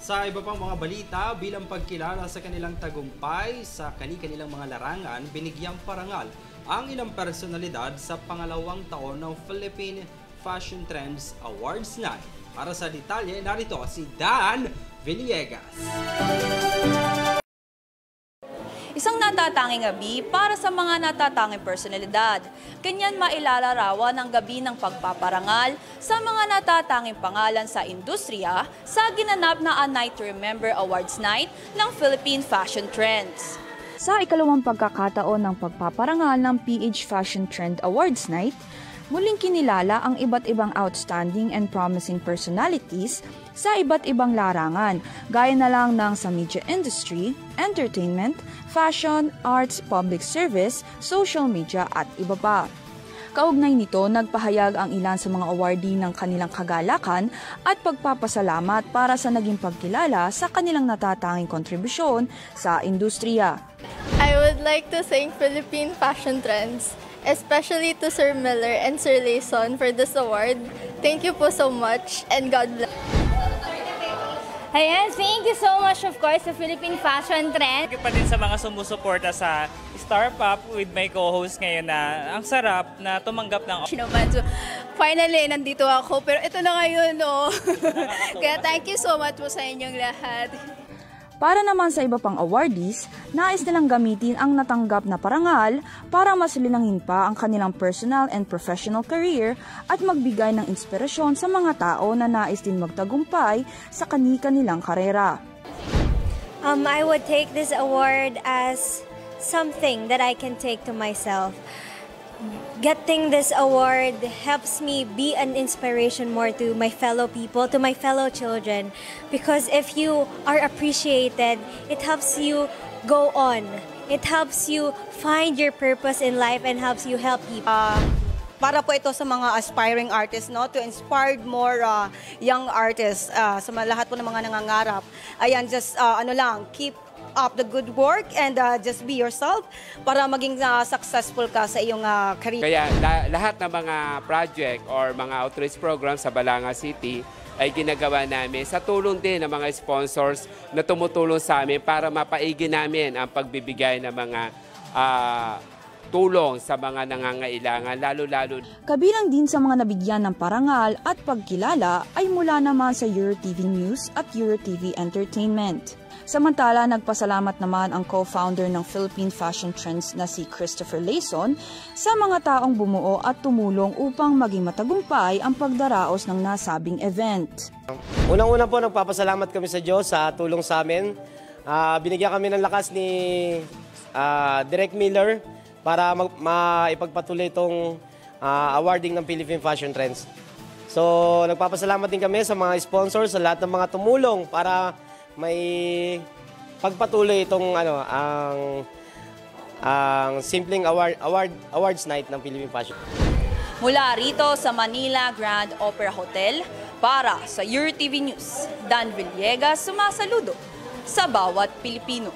Sa iba pang mga balita, bilang pagkilala sa kanilang tagumpay sa kanilang mga larangan, binigyang parangal ang ilang personalidad sa pangalawang taon ng Philippine Fashion Trends Awards Night. Para sa detalye, narito si Dan Villegas. Isang natatanging gabi para sa mga natatanging personalidad. Ganyan mailalarawan ang gabi ng pagpaparangal sa mga natatanging pangalan sa industriya sa ginanap na A Night to Remember Awards Night ng Philippine Fashion Trends. Sa ikalawang pagkakataon ng pagpaparangal ng PH Fashion Trend Awards Night, muling kinilala ang iba't ibang outstanding and promising personalities sa iba't ibang larangan, gaya na lang ng sa media industry, entertainment, fashion, arts, public service, social media at iba pa. Kaugnay nito, nagpahayag ang ilan sa mga awardee ng kanilang kagalakan at pagpapasalamat para sa naging pagkilala sa kanilang natatanging kontribusyon sa industriya. I would like to thank Philippine Fashion Trends, especially to Sir Miller and Sir Layson for this award. Thank you po so much and God bless. Ayan, thank you so much of course sa Philippine Fashion Trend. Thank you pa din sa mga sumusuporta sa Star Pop with my co-host ngayon na ang sarap na tumanggap ng... So, finally, nandito ako pero ito na ngayon, no? Kaya thank you so much po sa inyong lahat. Para naman sa iba pang awardees, nais nilang gamitin ang natanggap na parangal para mas linangin pa ang kanilang personal and professional career at magbigay ng inspirasyon sa mga tao na nais din magtagumpay sa kanilang karera. I would take this award as something that I can take to myself. Getting this award helps me be an inspiration more to my fellow people, to my fellow children. Because if you are appreciated, it helps you go on. It helps you find your purpose in life and helps you help people. Para po ito sa mga aspiring artists, no, to inspire more young artists, sa lahat po ng mga nangangarap. Ayan, just keep up the good work and just be yourself para maging successful ka sa iyong career. Kaya lahat ng mga project or mga outreach program sa Balanga City ay ginagawa namin sa tulong din ng mga sponsors na tumutulong sa amin para mapaigi namin ang pagbibigay ng mga tulong sa mga nangangailangan, lalo-lalo. Kabilang din sa mga nabigyan ng parangal at pagkilala ay mula naman sa EuroTV News at EuroTV Entertainment. Samantala, nagpasalamat naman ang co-founder ng Philippine Fashion Trends na si Christopher Layson sa mga taong bumuo at tumulong upang maging matagumpay ang pagdaraos ng nasabing event. Unang-una po, nagpapasalamat kami sa Diyos sa tulong sa amin. Binigyan kami ng lakas ni Direk Miller para maipagpatuloy itong awarding ng Philippine Fashion Trends. So, nagpapasalamat din kami sa mga sponsors, sa lahat ng mga tumulong para may pagpatuloy itong ang simpleng awards night ng Philippine Fashion. Mula rito sa Manila Grand Opera Hotel, para sa EuroTV News, Dan Villegas sumasaludo sa bawat Pilipino.